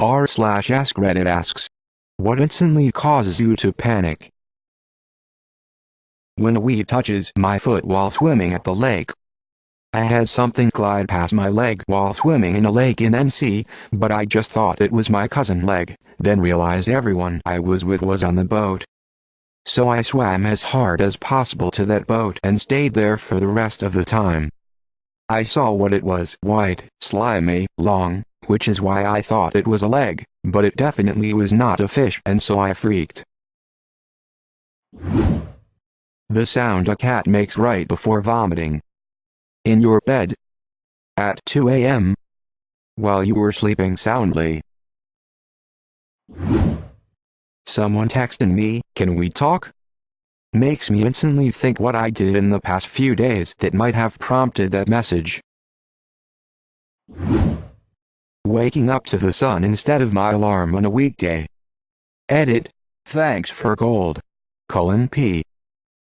r/AskReddit asks, what instantly causes you to panic? When a weed touches my foot while swimming at the lake. I had something glide past my leg while swimming in a lake in NC, but I just thought it was my cousin's leg, then realized everyone I was with was on the boat. So I swam as hard as possible to that boat and stayed there for the rest of the time. I saw what it was: white, slimy, long, which is why I thought it was a leg, but it definitely was not a fish, and so I freaked. The sound a cat makes right before vomiting. In your bed. At 2 a.m. While you were sleeping soundly. Someone texting me, "Can we talk?" Makes me instantly think what I did in the past few days that might have prompted that message. Waking up to the sun instead of my alarm on a weekday. Edit. Thanks for gold. P.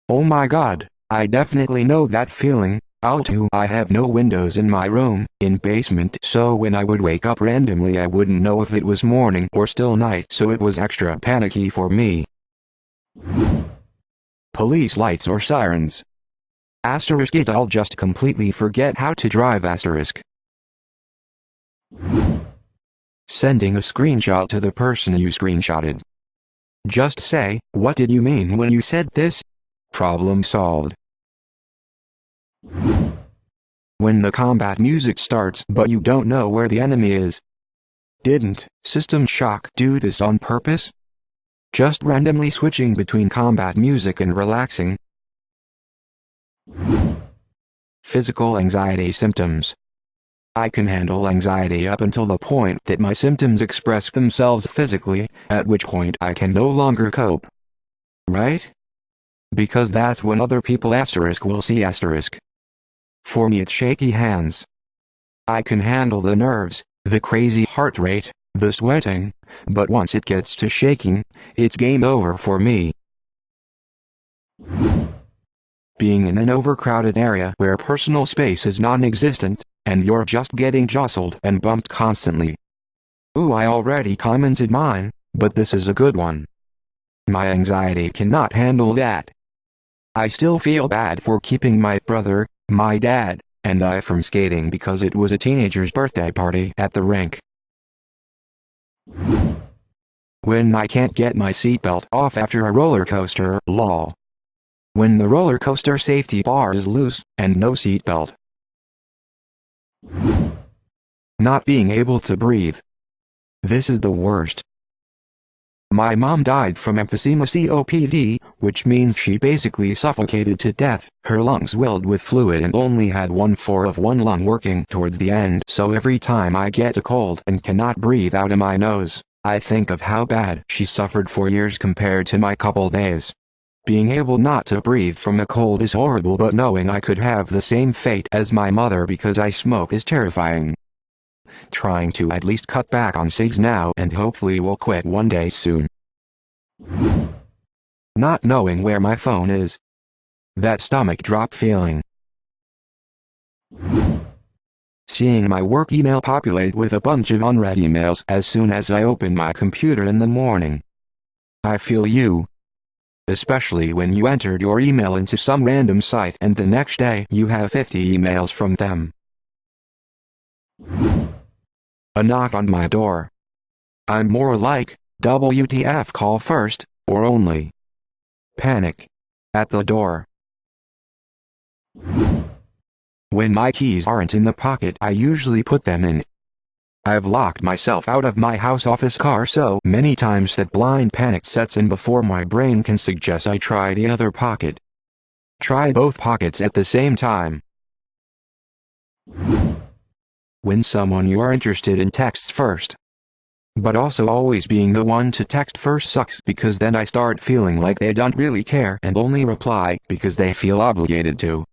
Oh my god, I definitely know that feeling. I have no windows in my room, in basement, so when I would wake up randomly I wouldn't know if it was morning or still night, so it was extra panicky for me. Police lights or sirens. It, I'll just completely forget how to drive asterisk. Sending a screenshot to the person you screenshotted. Just say, "What did you mean when you said this?" Problem solved. When the combat music starts but you don't know where the enemy is. Didn't System Shock do this on purpose? Just randomly switching between combat music and relaxing. Physical anxiety symptoms. I can handle anxiety up until the point that my symptoms express themselves physically, at which point I can no longer cope. Right? Because that's when other people asterisk will see asterisk. For me it's shaky hands. I can handle the nerves, the crazy heart rate, the sweating, but once it gets to shaking, it's game over for me. Being in an overcrowded area where personal space is non-existent, and you're just getting jostled and bumped constantly. Ooh, I already commented mine, but this is a good one. My anxiety cannot handle that. I still feel bad for keeping my brother, my dad, and I from skating because it was a teenager's birthday party at the rink. When I can't get my seatbelt off after a roller coaster, lol. When the roller coaster safety bar is loose, and no seatbelt. Not being able to breathe. This is the worst. My mom died from emphysema COPD, which means she basically suffocated to death. Her lungs swelled with fluid and only had 1/4 of one lung working towards the end. So every time I get a cold and cannot breathe out of my nose, I think of how bad she suffered for years compared to my couple days. Being able not to breathe from a cold is horrible, but knowing I could have the same fate as my mother because I smoke is terrifying. Trying to at least cut back on cigs now and hopefully will quit one day soon. Not knowing where my phone is. That stomach drop feeling. Seeing my work email populate with a bunch of unread emails as soon as I open my computer in the morning. I feel you. Especially when you entered your email into some random site and the next day you have 50 emails from them. A knock on my door. I'm more like, WTF, call first, or only. Panic. At the door. When my keys aren't in the pocket I usually put them in. I've locked myself out of my house office car so many times that blind panic sets in before my brain can suggest I try the other pocket. Try both pockets at the same time. When someone you are interested in texts first. But also always being the one to text first sucks because then I start feeling like they don't really care and only reply because they feel obligated to.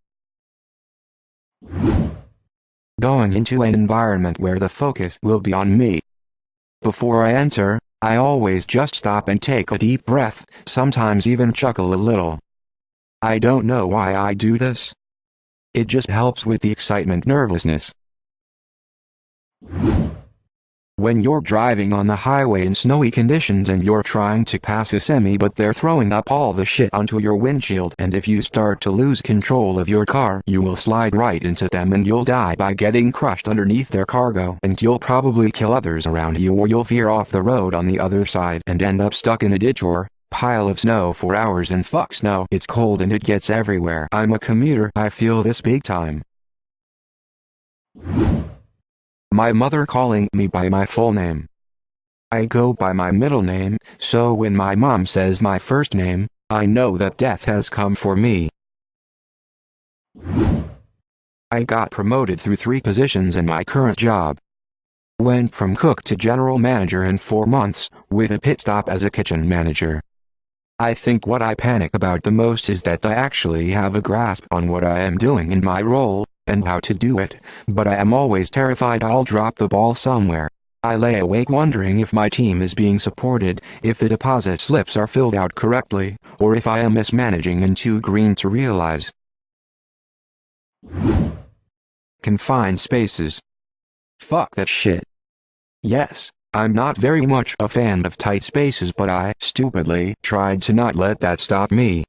Going into an environment where the focus will be on me. Before I enter, I always just stop and take a deep breath, sometimes even chuckle a little. I don't know why I do this. It just helps with the excitement nervousness. When you're driving on the highway in snowy conditions and you're trying to pass a semi but they're throwing up all the shit onto your windshield, and if you start to lose control of your car you will slide right into them and you'll die by getting crushed underneath their cargo, and you'll probably kill others around you, or you'll veer off the road on the other side and end up stuck in a ditch or pile of snow for hours. And fuck snow, it's cold and it gets everywhere. I'm a commuter, I feel this big time. My mother calling me by my full name. I go by my middle name, so when my mom says my first name, I know that death has come for me. I got promoted through 3 positions in my current job. Went from cook to general manager in 4 months, with a pit stop as a kitchen manager. I think what I panic about the most is that I actually have a grasp on what I am doing in my role, and how to do it, but I am always terrified I'll drop the ball somewhere. I lay awake wondering if my team is being supported, if the deposit slips are filled out correctly, or if I am mismanaging and too green to realize. Confined spaces. Fuck that shit. Yes, I'm not very much a fan of tight spaces, but I, stupidly, tried to not let that stop me.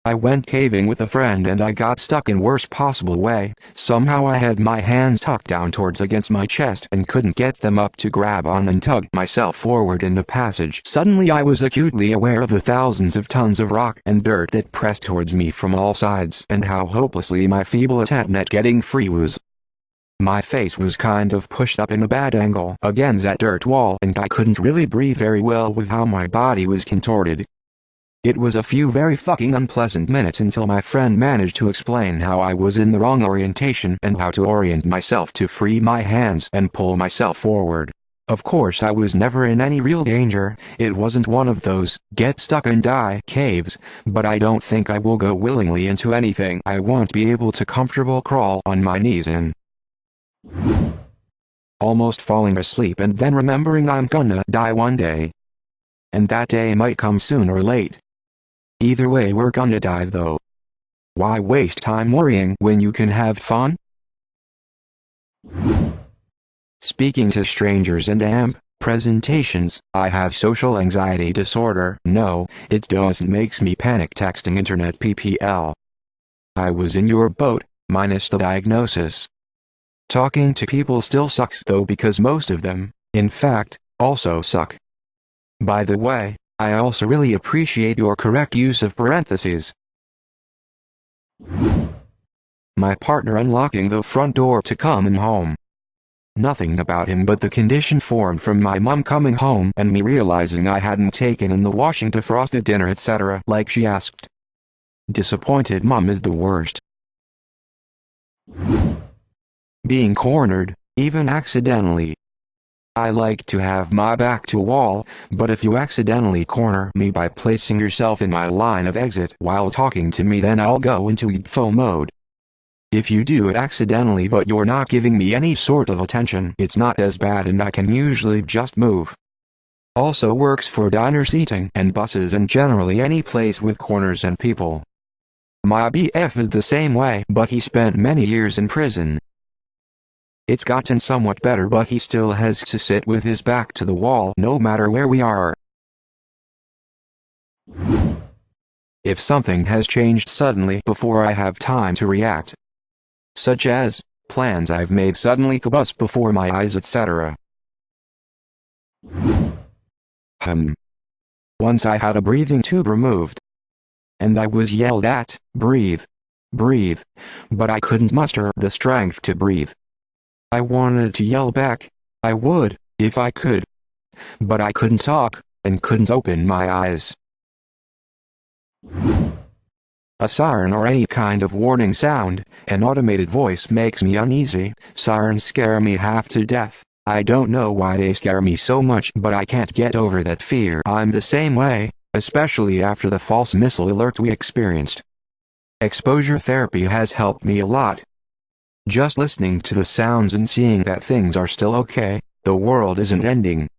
I went caving with a friend and I got stuck in worst possible way. Somehow I had my hands tucked down towards against my chest and couldn't get them up to grab on and tug myself forward in the passage. Suddenly I was acutely aware of the thousands of tons of rock and dirt that pressed towards me from all sides, and how hopelessly my feeble attempt at getting free was. My face was kind of pushed up in a bad angle against that dirt wall, and I couldn't really breathe very well with how my body was contorted. It was a few very fucking unpleasant minutes until my friend managed to explain how I was in the wrong orientation and how to orient myself to free my hands and pull myself forward. Of course I was never in any real danger, it wasn't one of those get stuck and die caves, but I don't think I will go willingly into anything I won't be able to comfortable crawl on my knees in. Almost falling asleep and then remembering I'm gonna die one day. And that day might come soon or late. Either way we're gonna die though. Why waste time worrying when you can have fun? Speaking to strangers and presentations. I have social anxiety disorder. No, it doesn't makes me panic texting internet PPL. I was in your boat, minus the diagnosis. Talking to people still sucks though, because most of them, in fact, also suck. By the way, I also really appreciate your correct use of parentheses. My partner unlocking the front door to come home. Nothing about him but the condition formed from my mom coming home and me realizing I hadn't taken in the washing, defrosted dinner, etc. like she asked. Disappointed mom is the worst. Being cornered, even accidentally. I like to have my back to a wall, but if you accidentally corner me by placing yourself in my line of exit while talking to me, then I'll go into EGFO mode. If you do it accidentally but you're not giving me any sort of attention, it's not as bad and I can usually just move. Also works for diner seating and buses and generally any place with corners and people. My BF is the same way, but he spent many years in prison. It's gotten somewhat better, but he still has to sit with his back to the wall no matter where we are. If something has changed suddenly before I have time to react, such as plans I've made suddenly combust before my eyes, etc. Once I had a breathing tube removed, and I was yelled at, breathe, breathe, but I couldn't muster the strength to breathe. I wanted to yell back, I would, if I could. But I couldn't talk, and couldn't open my eyes. A siren or any kind of warning sound, an automated voice makes me uneasy. Sirens scare me half to death. I don't know why they scare me so much, but I can't get over that fear. I'm the same way, especially after the false missile alert we experienced. Exposure therapy has helped me a lot. Just listening to the sounds and seeing that things are still okay, the world isn't ending,